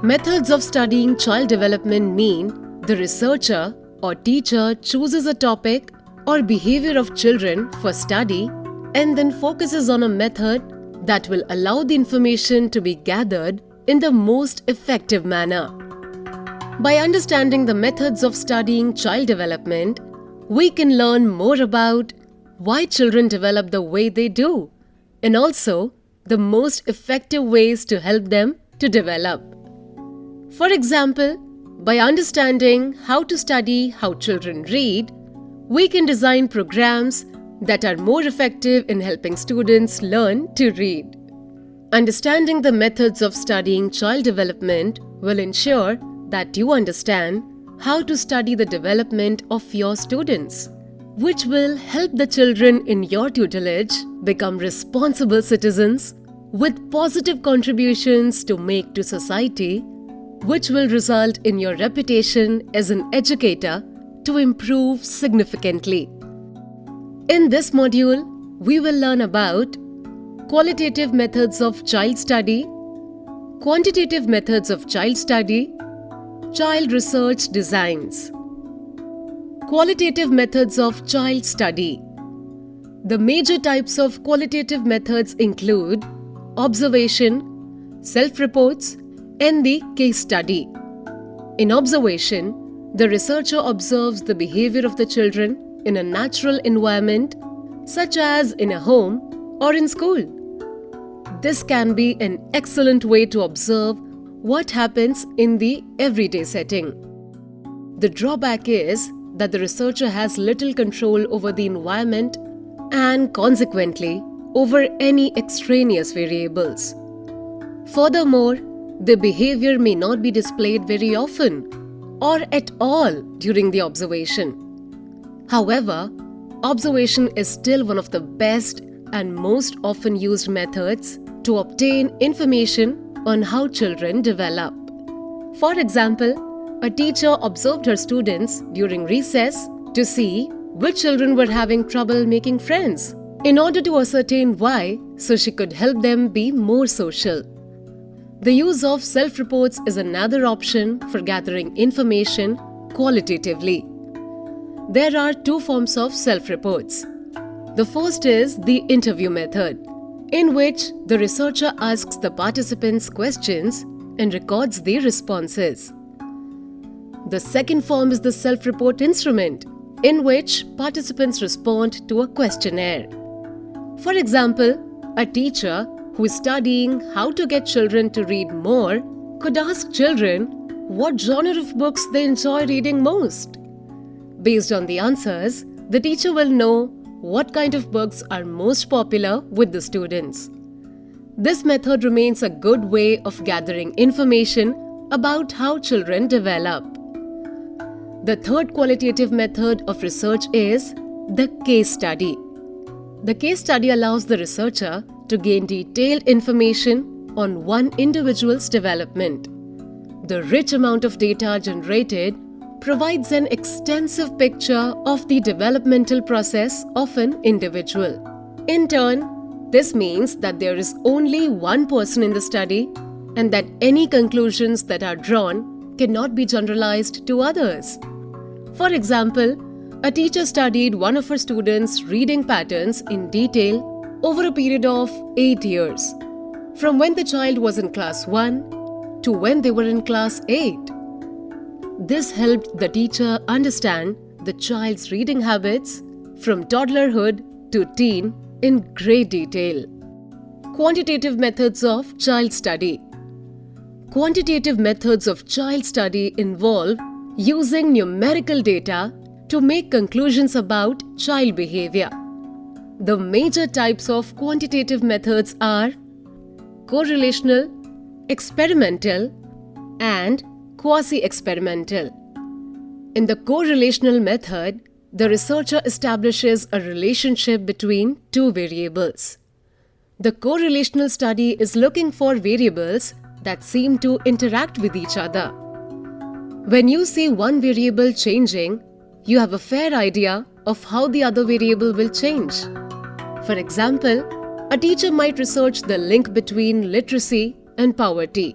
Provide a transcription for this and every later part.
Methods of studying child development mean the researcher or teacher chooses a topic or behavior of children for study and then focuses on a method that will allow the information to be gathered in the most effective manner. By understanding the methods of studying child development, we can learn more about why children develop the way they do and also the most effective ways to help them to develop. For example, by understanding how to study how children read, we can design programs that are more effective in helping students learn to read. Understanding the methods of studying child development will ensure that you understand how to study the development of your students, which will help the children in your tutelage become responsible citizens with positive contributions to make to society, which will result in your reputation as an educator to improve significantly. In this module, we will learn about qualitative methods of child study, quantitative methods of child study, child research designs. Qualitative methods of child study. The major types of qualitative methods include observation, self-reports, and the case study. In observation, the researcher observes the behavior of the children in a natural environment, such as in a home or in school. This can be an excellent way to observe what happens in the everyday setting. The drawback is that the researcher has little control over the environment and consequently over any extraneous variables. Furthermore, the behavior may not be displayed very often or at all during the observation. However, observation is still one of the best and most often used methods to obtain information on how children develop. For example, a teacher observed her students during recess to see which children were having trouble making friends in order to ascertain why, so she could help them be more social. The use of self-reports is another option for gathering information qualitatively. There are two forms of self-reports. The first is the interview method, in which the researcher asks the participants questions and records their responses. The second form is the self-report instrument, in which participants respond to a questionnaire. For example, a teacher who is studying how to get children to read more could ask children what genre of books they enjoy reading most. Based on the answers, the teacher will know what kind of books are most popular with the students. This method remains a good way of gathering information about how children develop. The third qualitative method of research is the case study. The case study allows the researcher to gain detailed information on one individual's development. The rich amount of data generated provides an extensive picture of the developmental process of an individual. In turn, this means that there is only one person in the study and that any conclusions that are drawn cannot be generalized to others. For example, a teacher studied one of her students' reading patterns in detail over a period of 8 years, from when the child was in class 1 to when they were in class 8. This helped the teacher understand the child's reading habits from toddlerhood to teen in great detail. Quantitative methods of child study. Quantitative methods of child study involve using numerical data to make conclusions about child behavior. The major types of quantitative methods are correlational, experimental, and quasi-experimental. In the correlational method, the researcher establishes a relationship between two variables. The correlational study is looking for variables that seem to interact with each other. When you see one variable changing, you have a fair idea of how the other variable will change. For example, a teacher might research the link between literacy and poverty.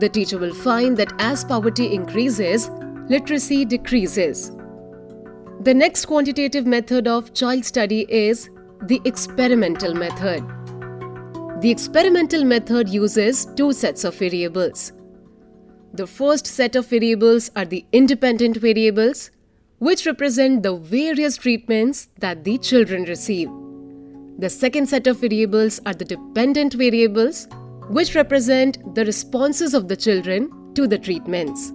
The teacher will find that as poverty increases, literacy decreases. The next quantitative method of child study is the experimental method. The experimental method uses two sets of variables. The first set of variables are the independent variables, which represent the various treatments that the children receive. The second set of variables are the dependent variables, which represent the responses of the children to the treatments.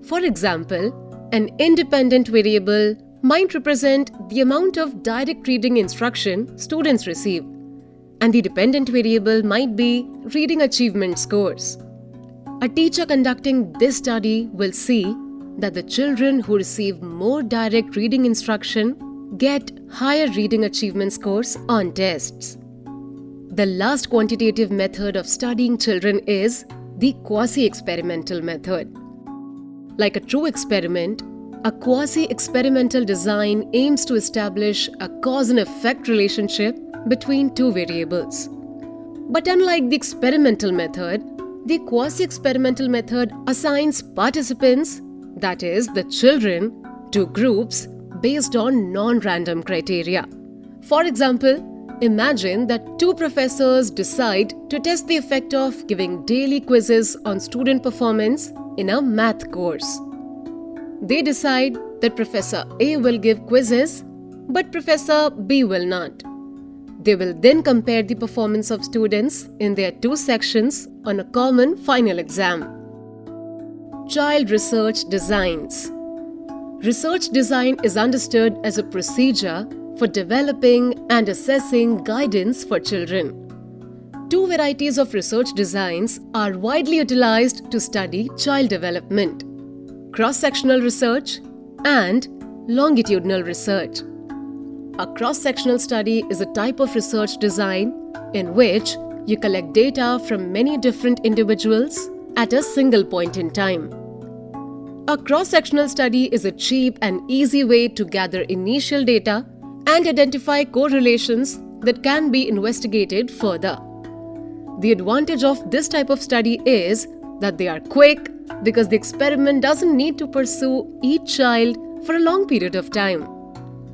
For example, an independent variable might represent the amount of direct reading instruction students receive, and the dependent variable might be reading achievement scores. A teacher conducting this study will see that the children who receive more direct reading instruction get higher reading achievement scores on tests. The last quantitative method of studying children is the quasi-experimental method. Like a true experiment, a quasi-experimental design aims to establish a cause and effect relationship between two variables. But unlike the experimental method, the quasi-experimental method assigns participants, that is, the children, to groups based on non-random criteria. For example, imagine that two professors decide to test the effect of giving daily quizzes on student performance in a math course. They decide that Professor A will give quizzes, but Professor B will not. They will then compare the performance of students in their two sections on a common final exam. Child research designs. Research design is understood as a procedure for developing and assessing guidance for children. Two varieties of research designs are widely utilized to study child development: cross-sectional research and longitudinal research. A cross-sectional study is a type of research design in which you collect data from many different individuals at a single point in time. A cross-sectional study is a cheap and easy way to gather initial data and identify correlations that can be investigated further. The advantage of this type of study is that they are quick because the experiment doesn't need to pursue each child for a long period of time.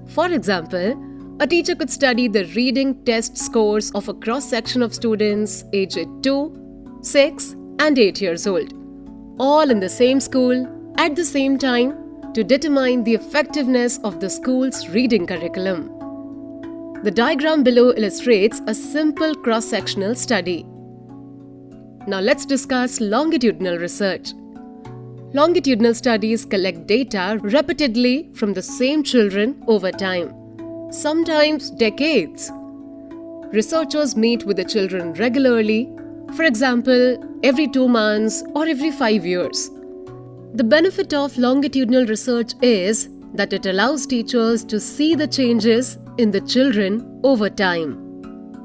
For example, a teacher could study the reading test scores of a cross-section of students aged 2, 6, and 8 years old, all in the same school at the same time to determine the effectiveness of the school's reading curriculum. The diagram below illustrates a simple cross-sectional study. Now let's discuss longitudinal research. Longitudinal studies collect data repeatedly from the same children over time, sometimes decades. Researchers meet with the children regularly, for example, every 2 months or every 5 years. The benefit of longitudinal research is that it allows teachers to see the changes in the children over time.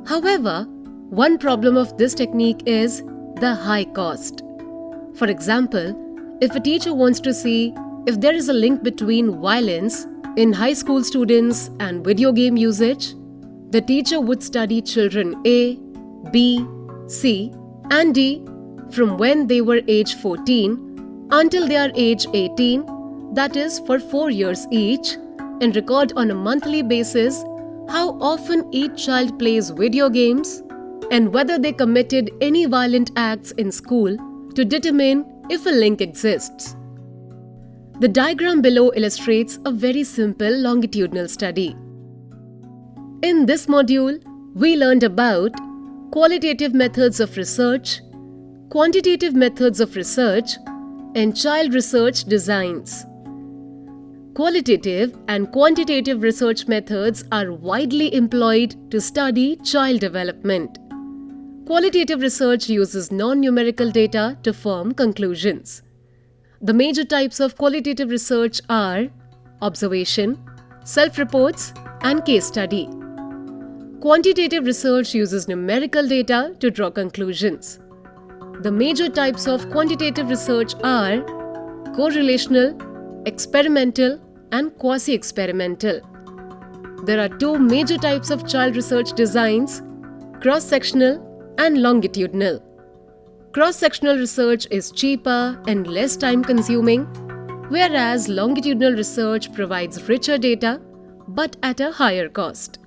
However, one problem of this technique is the high cost. For example, if a teacher wants to see if there is a link between violence in high school students and video game usage, the teacher would study children A, B, C, and D from when they were age 14 until they are age 18, that is for 4 years each, and record on a monthly basis how often each child plays video games and whether they committed any violent acts in school to determine if a link exists. The diagram below illustrates a very simple longitudinal study. In this module, we learned about qualitative methods of research, quantitative methods of research, and child research designs. Qualitative and quantitative research methods are widely employed to study child development. Qualitative research uses non-numerical data to form conclusions. The major types of qualitative research are observation, self-reports, and case study. Quantitative research uses numerical data to draw conclusions. The major types of quantitative research are correlational, experimental, and quasi-experimental. There are two major types of child research designs: cross-sectional and longitudinal. Cross-sectional research is cheaper and less time-consuming, whereas longitudinal research provides richer data but at a higher cost.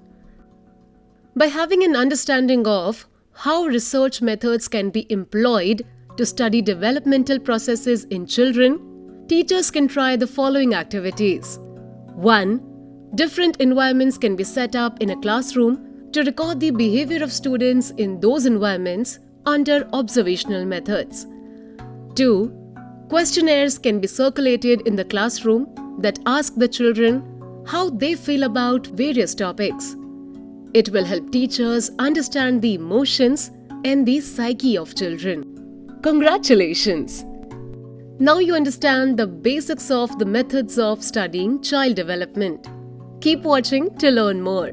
By having an understanding of how research methods can be employed to study developmental processes in children, teachers can try the following activities. 1. Different environments can be set up in a classroom to record the behavior of students in those environments under observational methods. 2. Questionnaires can be circulated in the classroom that ask the children how they feel about various topics. It will help teachers understand the emotions and the psyche of children. Congratulations! Now you understand the basics of the methods of studying child development. Keep watching to learn more.